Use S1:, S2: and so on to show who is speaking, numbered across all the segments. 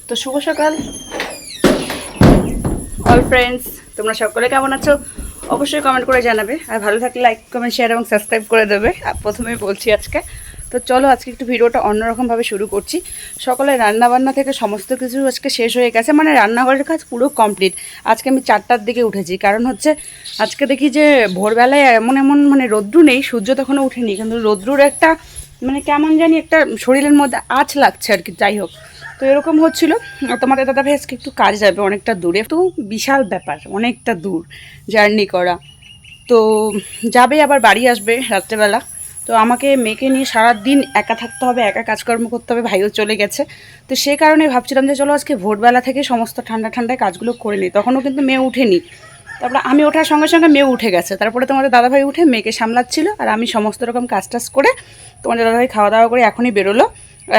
S1: তো শুভ সকাল all friends, তোমরা সকলে কেমন আছো? অবশ্যই কমেন্ট করে জানাবে, আর ভালো থাকলে লাইক কমেন্ট শেয়ার এবং সাবস্ক্রাইব করে দেবে। প্রথমেই বলছি আজকে তো চলো আজকে একটু ভিডিওটা অন্যরকমভাবে শুরু করছি। সকালে রান্নাবান্না থেকে সমস্ত কিছু আজকে শেষ হয়ে গেছে, মানে রান্নাঘরের কাজ পুরো কমপ্লিট। আজকে আমি 4টার দিকে উঠেছি, কারণ হচ্ছে আজকে দেখি যে ভোরবেলায় এমন মানে রৌদ্রু নেই, সূর্য তখনও উঠেনি, কিন্তু রৌদ্রুর একটা মানে কেমন জানি একটা শরীরের মধ্যে আঁচ লাগছে আর কি। যাই হোক, তো এরকম হচ্ছিল। তোমাদের দাদাভাই আজকে একটু কাজ যাবে অনেকটা দূরে, তো বিশাল ব্যাপার, অনেকটা দূর জার্নি করা। তো যাবে আবার বাড়ি আসবে রাত্রেবেলা। তো আমাকে মেয়েকে নিয়ে সারাদিন একা থাকতে হবে, একা কাজকর্ম করতে হবে, ভাইও চলে গেছে। তো সেই কারণে ভাবছিলাম যে চলো আজকে ভোরবেলা থেকে সমস্ত ঠান্ডায় কাজগুলো করে নিই। তখনও কিন্তু মেয়ে উঠেনি, তারপরে আমি ওঠার সঙ্গে সঙ্গে মেয়ে উঠে গেছে। তারপরে তোমাদের দাদাভাই উঠে মেয়েকে সামলাচ্ছিল, আর আমি সমস্ত রকম কাজ টাজ করে তোমাদের দাদাভাই খাওয়া দাওয়া করে এখনই বেরোলো।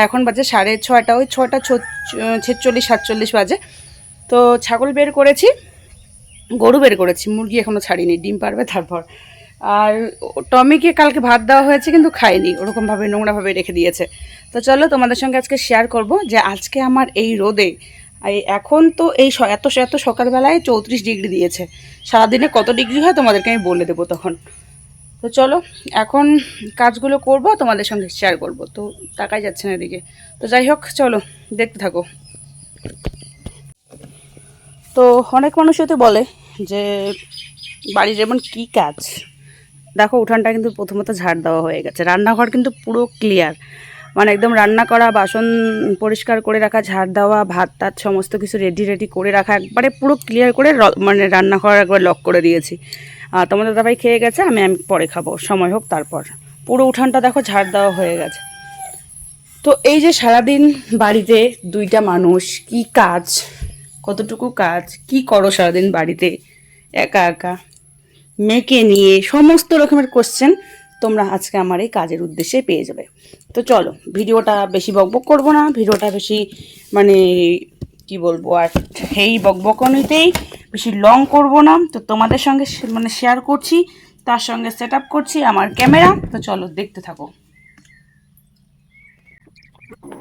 S1: এখন বাজে 6:30, ওই 6:46-47 বাজে। তো ছাগল বের করেছি, গরু বের করেছি, মুরগি এখনও ছাড়িনি, ডিম পারবে তারপর। আর টমিকে কালকে ভাত দেওয়া হয়েছে কিন্তু খায়নি, ওরকমভাবে নোংরাভাবে রেখে দিয়েছে। তো চলো তোমাদের সঙ্গে আজকে শেয়ার করব যে আজকে আমার এই রোদে, এখন তো এই এত সকালবেলায় 34 ডিগ্রি দিয়েছে, সারাদিনে কত ডিগ্রি হয় তোমাদেরকে আমি বলে দেবো তখন। তো চলো এখন কাজগুলো করব, তোমাদের সঙ্গে শেয়ার করব। তো তাকাই যাচ্ছে না এদিকে। তো যাই হোক, চলো দেখতে থাকো। তো অনেক মানুষই তো বলে যে বাড়ির যেমন কী কাজ। দেখো উঠানটা কিন্তু প্রথমত ঝাড় দেওয়া হয়ে গেছে, রান্নাঘর কিন্তু পুরো ক্লিয়ার, মানে একদম রান্না করা, বাসন পরিষ্কার করে রাখা, ঝাড় দেওয়া, ভাত টাত সমস্ত কিছু রেডি করে রাখা, একবারে পুরো ক্লিয়ার করে মানে রান্নাঘর একবার লক করে দিয়েছি। তোমাদের দাদাভাই খেয়ে গেছে, আমি পরে খাবো, সময় হোক তারপর। পুরো উঠানটা দেখো ঝাড় দেওয়া হয়ে গেছে। তো এই যে সারাদিন বাড়িতে দুইটা মানুষ, কি কাজ, কতটুকু কাজ, কি করো সারাদিন বাড়িতে একা একা, মেয়েকে নিয়ে, সমস্ত রকমের কোশ্চেন তোমরা আজকে আমার এই কাজের উদ্দেশ্যে পেয়ে যাবে। তো চলো ভিডিওটা বেশি বকবক করবো না, ভিডিওটা বেশি মানে কি বলবো আর, এই বকবকনিতেই বেশি লং করব না। তো তোমাদের সঙ্গে মানে শেয়ার করছি, তার সঙ্গে সেট আপ করছি আমার ক্যামেরা। তো চলো দেখতে থাকো।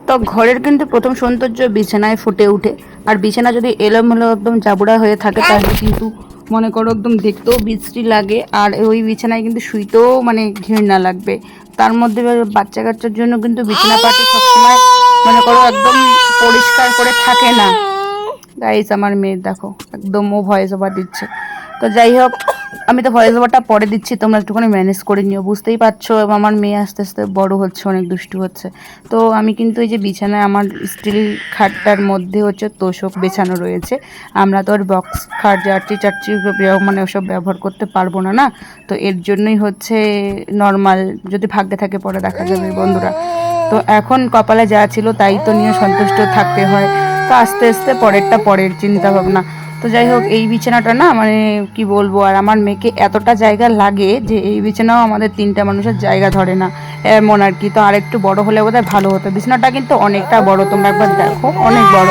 S1: তো ঘরের কিন্তু প্রথম সৌন্দর্য বিছানায় ফুটে ওঠে, আর বিছানা যদি এলোমেলো একদম জাবুড়া হয়ে থাকে তাহলে কিন্তু মনে করো একদম দেখতেও বিশ্রী লাগে, আর ওই বিছানায় কিন্তু শুইতেও মানে ঘৃণা লাগবে। তার মধ্যে বাচ্চা কাচ্চার জন্য কিন্তু বিছানা পাটি সবসময় মনে করো একদম পরিষ্কার করে থাকে না। গাইস আমার মেয়ে দেখো একদম ও ভয়েস ওভার দিচ্ছে। তো যাই হোক, আমি তো ভয়েস ওভারটা পরে দিচ্ছি, তোমরা একটুখানি ম্যানেজ করে নিও, বুঝতেই পারছো আমার মেয়ে আস্তে আস্তে বড় হচ্ছে, অনেক দুষ্টু হচ্ছে। তো আমি কিন্তু এই যে বিছানায় আমার স্টিল খাটটার মধ্যে হচ্ছে তোষক বেছানো রয়েছে। আমরা তো আর বক্স খাট চারচি মানে ওসব ব্যবহার করতে পারবো না, না। তো এর জন্যই হচ্ছে নর্মাল, যদি ভাগ্যে থাকে পরে দেখা যাবে বন্ধুরা। তো এখন কপালে যা ছিল তাই তো নিয়ে সন্তুষ্ট থাকতে হয়। তো আস্তে আস্তে পরের চিন্তা ভাবনা। তো যাই হোক, এই বিছানাটা না মানে কি বলবো, আর আমার মেয়েকে এতটা জায়গা লাগে যে এই বিছানাও আমাদের 3টা মানুষের জায়গা ধরে না, এমন আর কি। তো আর একটু বড় হলে বোধহয় ভালো হতো। বিছানাটা কিন্তু অনেকটা বড়, তোমরা একবার দেখো, অনেক বড়।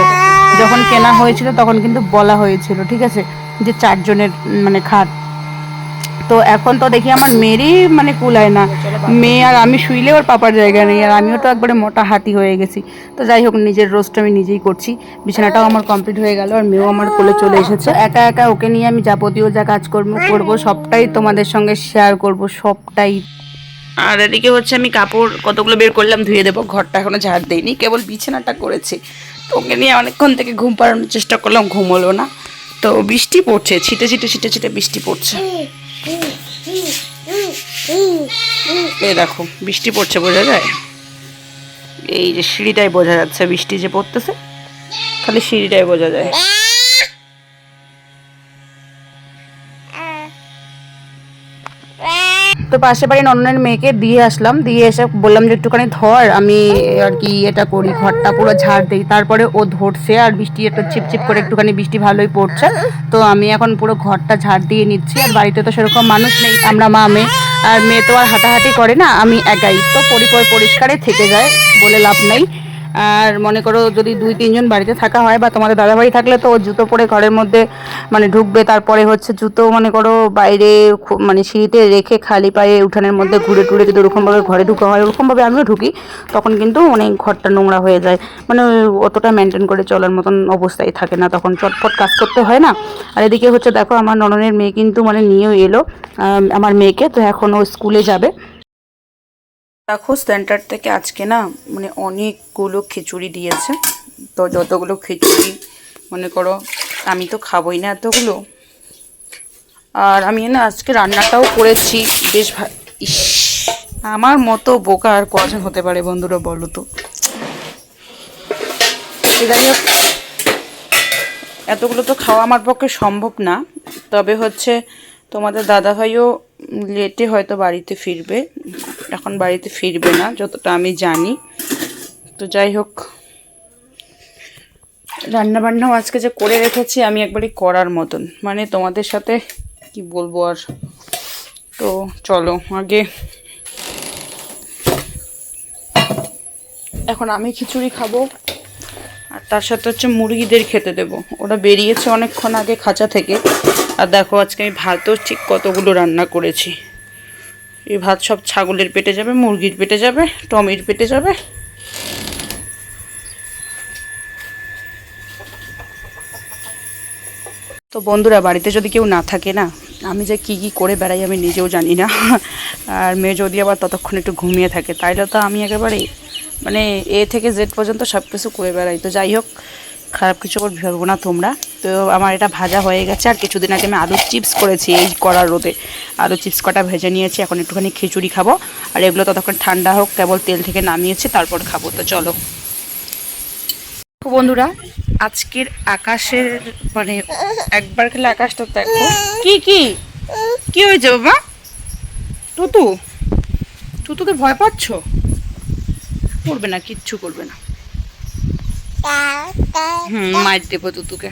S1: যখন কেনা হয়েছিল তখন কিন্তু বলা হয়েছিল, ঠিক আছে, যে 4 জনের মানে খাট। তো এখন তো দেখি আমার মেয়েরই মানে কুলায় না, মেয়ে আর আমি শুইলে ওর পাপার জায়গা নেই, আর আমিও তো একবারে মোটা হাতি হয়ে গেছি। তো যাই হোক, নিজের রোস্ট আমি নিজেই করছি। বিছানাটাও আমার কমপ্লিট হয়ে গেল, আর মেয়েও আমার কোলে চলে এসেছে। একা একা ওকে নিয়ে আমি যাবতীয় যা কাজকর্ম করবো সবটাই তোমাদের সঙ্গে শেয়ার করব, সবটাই। আর এদিকে হচ্ছে আমি কাপড় কতগুলো বের করলাম, ধুয়ে দেবো। ঘরটা এখনো ঝাড় দেইনি, কেবল বিছানাটা করেছি। তো ওকে নিয়ে অনেকক্ষণ থেকে ঘুম পাড়ানোর চেষ্টা করলাম, ঘুম হলো না। তো বৃষ্টি পড়ছে, ছিটে ছিটে বৃষ্টি পড়ছে। এই দেখো বৃষ্টি পড়ছে, বোঝা যায়, এই যে সিঁড়িটাই বোঝা যাচ্ছে, বৃষ্টি যে পড়তেছে খালি সিঁড়িটাই বোঝা যায়। তো পাশে বাড়ি নননের মেয়েকে দিয়ে আসলাম, দিয়ে এসে বললাম যে একটুখানি ধর, আমি আর কি এটা করি, ঘরটা পুরো ঝাড় দিই। তারপরে ও ধরছে, আর বৃষ্টি একটু চিপচিপ করে একটুখানি বৃষ্টি ভালোই পড়ছে। তো আমি এখন পুরো ঘরটা ঝাড় দিয়ে নিচ্ছি। আর বাড়িতে তো সেরকম মানুষ নেই, আমরা মা মেয়ে, আর মেয়ে তো আর হাঁটাহাঁটি করে না, আমি একাই। তো পরিষ্কারে থেকে যায়, বলে লাভ নেই। আর মনে করো যদি 2-3 জন বাড়িতে থাকা হয় বা তোমাদের দাদাবাড়ি থাকলে তো ও জুতো পরে ঘরের মধ্যে মানে ঢুকবে, তারপরে হচ্ছে জুতো মনে করো বাইরে মানে সিঁড়িতে রেখে খালি পায়ে উঠানের মধ্যে ঘুরে টুরে যদি ওরকমভাবে ঘরে ঢুকা হয়, ওরকমভাবে আমিও ঢুকি, তখন কিন্তু অনেক ঘরটা নোংরা হয়ে যায়, মানে অতটা মেনটেন করে চলার মতন অবস্থায় থাকে না, তখন চটপট কাজ করতে হয় না। আর এদিকে হচ্ছে দেখো আমার নননের মেয়ে কিন্তু মানে নিয়েও এলো আমার মেয়েকে, তো এখন ও স্কুলে যাবে। দেখো সেন্টার থেকে আজকে না মানে অনেকগুলো খিচুড়ি দিয়েছে, তো যতগুলো খিচুড়ি মনে করো আমি তো খাবোই না এতগুলো, আর আমি না আজকে রান্নাটাও করেছি বেশ ইস, আমার মতো বোকা আর কজন হতে পারে বন্ধুরা বলো তো। যাই হোক, এতগুলো তো খাওয়া আমার পক্ষে সম্ভব না, তবে হচ্ছে তোমাদের দাদাভাইও লেটে হয়তো বাড়িতে ফিরবে, এখন বাড়িতে ফিরবে না যতটা আমি জানি। তো যাই হোক, রান্নাবান্নাও আজকে যে করে রেখেছি আমি একবারই করার মতন, মানে তোমাদের সাথে কি বলবো আর। তো চলো আগে এখন আমি খিচুড়ি খাবো, আর তার সাথে হচ্ছে মুরগিদের খেতে দেবো, ওরা বেরিয়েছে অনেকক্ষণ আগে খাঁচা থেকে। আর দেখো আজকে আমি ভাতও ঠিক কতগুলো রান্না করেছি, এই ভাত সব ছাগলের পেটে যাবে, মুরগির পেটে যাবে, টমির পেটে যাবে। তো বন্ধুরা বাড়িতে যদি কেউ না থাকে না, আমি যে কী কী করে বেড়াই আমি নিজেও জানি না। আর মেয়ে যদি আবার ততক্ষণ একটু ঘুমিয়ে থাকে, তাইলে তো আমি একেবারে মানে এ থেকে জেড পর্যন্ত সব কিছু করে বেড়াই। তো যাই হোক, খারাপ কিছু করে ভেবো না তোমরা। তো আমার এটা ভাজা হয়ে গেছে, আর কিছুদিন আগে আমি আলুর চিপস করেছি এই কড়ার রোদে, আলু চিপস কটা ভেজে নিয়েছি, এখন একটুখানি খিচুড়ি খাবো, আর এগুলো ততক্ষণ ঠান্ডা হোক, কেবল তেল থেকে নামিয়েছি তারপর খাবো। তো চলো বন্ধুরা, আজকের আকাশের মানে একবার খেলে আকাশটা দেখো, কি কি কি হয়েছে বাবা? টুতু, টুতুকে ভয় পাচ্ছ? করবে না, কিচ্ছু করবে না। মার দেবো তুতুকে।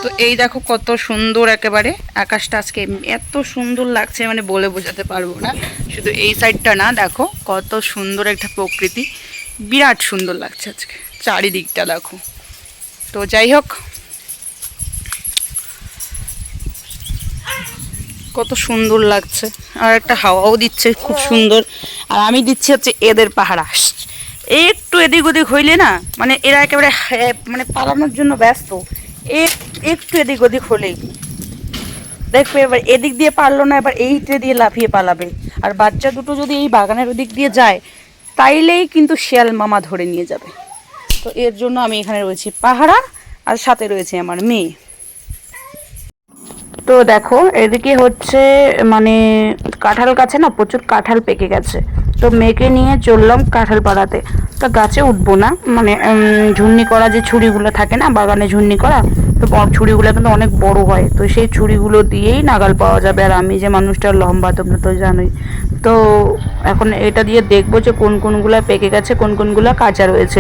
S1: তো এই দেখো কত সুন্দর একেবারে আকাশটা আজকে, এত সুন্দর লাগছে মানে বলে বোঝাতে পারবো না। শুধু এই সাইডটা না, দেখো কত সুন্দর একটা প্রকৃতি, বিরাট সুন্দর লাগছে আজকে চারিদিকটা দেখো। তো যাই হোক, কত সুন্দর লাগছে, আর একটা হাওয়াও দিচ্ছে খুব সুন্দর, আর আমি দিচ্ছি হচ্ছে এদের পাহারা। একটু এদিক ওদিক হইলে না মানে এরা একেবারে মানে পালানোর জন্য ব্যস্ত, একটু এদিক ওদিক হলেই দেখবে এবার এদিক দিয়ে পারলো না, এবার এইটা দিয়ে লাফিয়ে পালাবে। আর বাচ্চা দুটো যদি এই বাগানের ওদিক দিয়ে যায় তাইলেই কিন্তু শিয়াল মামা ধরে নিয়ে যাবে। তো এর জন্য আমি এখানে রয়েছি পাহারা, আর সাথে রয়েছে আমার মেয়ে। তো দেখো এদিকে হচ্ছে মানে কাঁঠাল গাছে না প্রচুর কাঁঠাল পেকে গেছে, তো মেয়েকে নিয়ে চললাম কাঁঠাল পাড়াতে। তো গাছে উঠবো না, মানে ঝুন্নি করা যে ছুরিগুলো থাকে না বাগানে ঝুন্নি করা, তো ছুরিগুলো কিন্তু অনেক বড় হয়, তো সেই ছুরিগুলো দিয়েই নাগাল পাওয়া যাবে। আর আমি যে মানুষটা লম্বা তোমরা তো জানোই, তো এখন এটা দিয়ে দেখবো যে কোন কোনগুলো পেকে গেছে কোন কোনগুলো কাঁচা রয়েছে।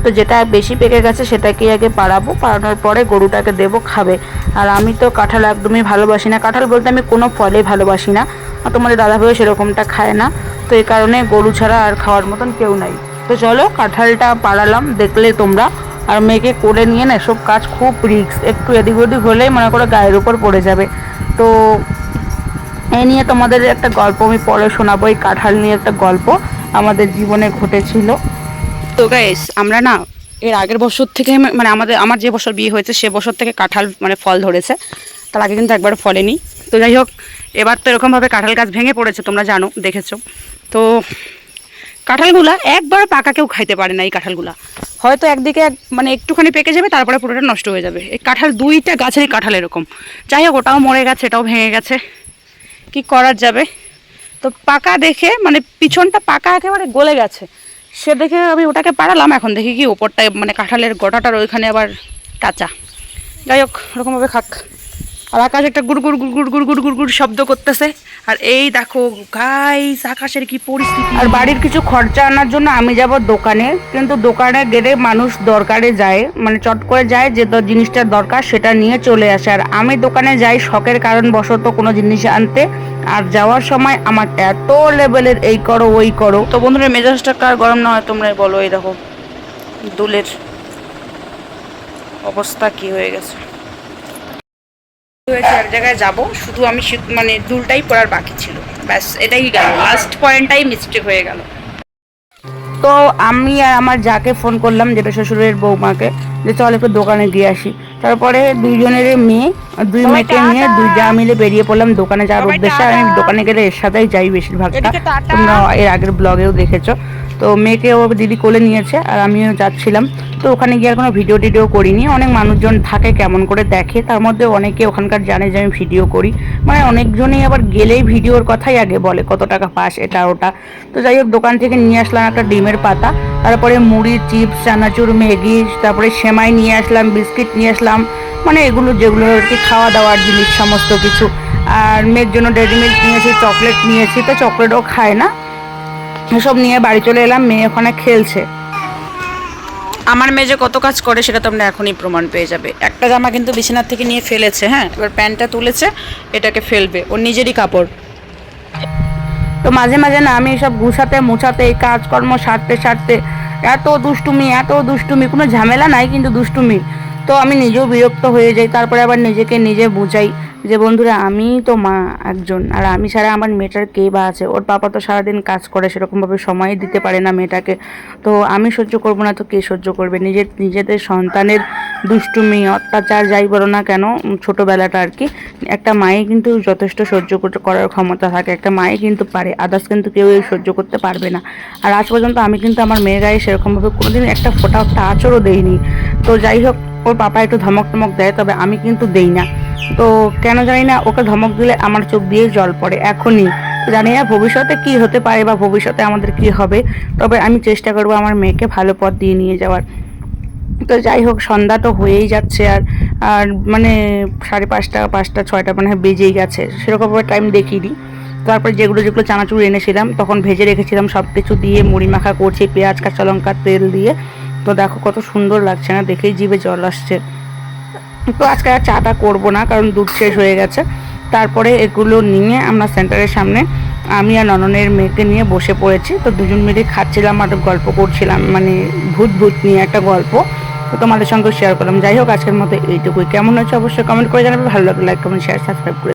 S1: তো যেটা বেশি পেকে গেছে সেটাকেই আগে পাড়াবো, পাড়ানোর পরে গরুটাকে দেবো খাবে। আর আমি তো কাঁঠাল একদমই ভালোবাসি না, কাঁঠাল বলতে আমি কোনো ফলে ভালোবাসি না, আর তোমাদের দাদাভাইও সেরকমটা খায় না, তো এই কারণে গরু ছাড়া আর খাওয়ার মতন কেউ নাই। তো চলো কাঁঠালটা পাড়ালাম দেখলে তোমরা, আর মেয়েকে করে নিয়ে না সব কাজ খুব রিস্ক, একটু এদিক ওদিক হলেই মনে করো গায়ের উপর পড়ে যাবে। তো এই নিয়ে তোমাদের একটা গল্প আমি পরে শোনাবো, এই কাঁঠাল নিয়ে একটা গল্প আমাদের জীবনে ঘটেছিল। তো গাইস আমরা না এর আগের বছর থেকে মানে আমার যে বছর বিয়ে হয়েছে সে বছর থেকে কাঁঠাল মানে ফল ধরেছে, তার আগে কিন্তু একবার ফলেনি। তো যাই হোক, এবার তো এরকমভাবে কাঁঠাল গাছ ভেঙে পড়েছে, তোমরা জানো দেখেছো। তো কাঁঠালগুলা একবার পাকা কেউ খাইতে পারে না, এই কাঁঠালগুলা হয়তো একদিকে মানে একটুখানি পেকে যাবে তারপরে পুরোটা নষ্ট হয়ে যাবে। এই কাঁঠাল দুইটা গাছেরই কাঁঠাল এরকম, যাই হোক ওটাও মরে গেছে এটাও ভেঙে গেছে, কি করা যাবে। তো পাকা দেখে মানে পিছনটা পাকা একেবারে গলে গেছে, সে দেখে আমি ওটাকে পাড়ালাম, এখন দেখি কি ওপরটায় মানে কাঁঠালের গোটাটার ওইখানে আবার কাঁচা। যাই হোক ওরকমভাবে খাক। আর আকাশ একটা গুড় গুড় গুড় গুড় গুড় গুড় গুড় গুড় শব্দ করতেছে, আর এই দেখো গাইস আকাশের কি পরিস্থিতি। আর বাড়ির কিছু খরচা আনার জন্য আমি যাব দোকানে, কিন্তু দোকানে গেলে মানুষ দরকারে যায়, মানে চট করে যায় যে জিনিসটার দরকার সেটা নিয়ে চলে আসে, আর আমি দোকানে যাই শখের কারণবশত কোনো জিনিস আনতে, আর যাওয়ার সময় আমার এত লেভেলের এই করো ওই করো। তো বন্ধুরা মেজাজটা কার গরম না হয় তোমরাই বলো। এই দেখো দুলের অবস্থা কি হয়ে গেছে। হয়েছে এক জায়গায় যাব, শুধু আমি মানে দুলটাই পরার বাকি ছিল, ব্যাস এটাই গেল, লাস্ট পয়েন্টটাই মিস্টেক হয়ে গেল। তো আমি আর আমার যাকে ফোন করলাম, যেটা শ্বশুরের বৌমাকে, যে চল একটু দোকানে গিয়ে আসি। তারপরে দুইজনের মেয়ে, দুই মেয়েকে নিয়ে দুই যা মিলে বেরিয়ে পড়লাম দোকানে যাওয়ার উদ্দেশ্যে। আমি দোকানে গেলে এর সাথেই যাই বেশিরভাগটা, তোমরা এর আগের ব্লগেও দেখেছো। তো মেয়েকে ও দিদি কোলে নিয়েছে আর আমিও যাচ্ছিলাম। তো ওখানে গিয়ে আর কোনো ভিডিও টিডিও করিনি, অনেক মানুষজন থাকে কেমন করে দেখে, তার মধ্যে অনেকে ওখানকার জানে যে আমি ভিডিও করি, মানে অনেকজনই আবার গেলেই ভিডিওর কথাই আগে বলে কত টাকা পাস এটা ওটা। তো যাই হোক, দোকান থেকে নিয়ে আসলাম একটা ডিমের পাতা, তারপরে মুড়ি, চিপস, চানাচুর, ম্যাগি, তারপরে সেমাই নিয়ে আসলাম, বিস্কিট নিয়ে আসলাম, মানে এগুলো যেগুলো আর কি খাওয়া দাওয়ার জিনিস সমস্ত কিছু। আর মেয়ের জন্য ডেয়ারি মিল্ক নিয়েছি, চকলেট নিয়েছি, তো চকলেটও খায় না। এসব নিয়ে বাড়ি চলে এলাম, মেয়ে ওখানে খেলছে। আমার মেয়ে যে কত কাজ করে সেটা তোমরা এখনই প্রমাণ পেয়ে যাবে। একটা জামা কিন্তু বিছানার থেকে নিয়ে ফেলেছে, হ্যাঁ, এবার প্যান্টটা তুলেছে, এটাকে ফেলবে, ওর নিজেরই কাপড়। তো মাঝে মাঝে না আমি এসব গুছাতে মুছাতে, এই কাজকর্ম সারতে সারতে এত দুষ্টুমি, কোনো ঝামেলা নাই কিন্তু দুষ্টুমি, তো আমি নিজেও বিরক্ত হয়ে যাই। তারপরে আবার নিজেকে নিজে বুঝাই যে বন্ধুরা, আমি তো মা একজন, আর আমি ছাড়া আমার মেয়েটার কে বা আছে। ওর বাবা তো সারাদিন কাজ করে, সেরকমভাবে সময় দিতে পারে না মেয়েটাকে, তো আমি সহ্য করবো না তো কে সহ্য করবে? নিজেদের সন্তানের দুষ্টুমি, অত্যাচার যাই বলো না কেন, ছোটোবেলাটা আর কি, একটা মায়ে কিন্তু যথেষ্ট সহ্য করার ক্ষমতা থাকে, একটা মায়ে কিন্তু পারে, আদার্স কিন্তু কেউ সহ্য করতে পারবে না। আর আজ পর্যন্ত আমি কিন্তু আমার মেয়ের গায়ে সেরকমভাবে কোনোদিন একটা ফোঁটা আঁচড়ও দেইনি। তো যাই হোক, ওর পাপা একটু ধমক টমক দেয়, তবে আমি কিন্তু দেই না। তো কেন জানি না, ওকে ধমক দিলে আমার চোখ দিয়ে জল পড়ে এখনই। জানি না ভবিষ্যতে কি হতে পারে বা ভবিষ্যতে আমাদের কি হবে, তবে আমি চেষ্টা করবো আমার মেয়েকে ভালো পথ দিয়ে নিয়ে যাওয়ার। তো যাই হোক, সন্ধ্যা তো হয়েই যাচ্ছে, আর আর মানে 5:30, 5টা 6টা মানে বেজেই গেছে, সেরকমভাবে টাইম দেখিনি। তারপরে যেগুলো চানাচুর এনেছিলাম তখন ভেজে রেখেছিলাম, সব কিছু দিয়ে মুড়ি মাখা করছি, পেঁয়াজ, কাঁচা লঙ্কা, তেল দিয়ে। তো দেখো কত সুন্দর লাগছে না, দেখেই জিভে জল আসছে। তো আজকে আর চাটা করবো না, কারণ দুধ শেষ হয়ে গেছে। তারপরে এগুলো নিয়ে আমরা সেন্টারের সামনে, আমি আর নননের মেয়েকে নিয়ে বসে পড়েছি। তো দুজন মিলে খাচ্ছিলাম আর গল্প করছিলাম, মানে ভূত নিয়ে একটা গল্প। তো তোমাদের সঙ্গে শেয়ার করলাম। যাই হোক, আজকের মতো এইটুকুই। কেমন হচ্ছে অবশ্যই কমেন্ট করে জানাবে, ভালো লাগলে লাইক, কমেন্ট, শেয়ার, সাবস্ক্রাইব করে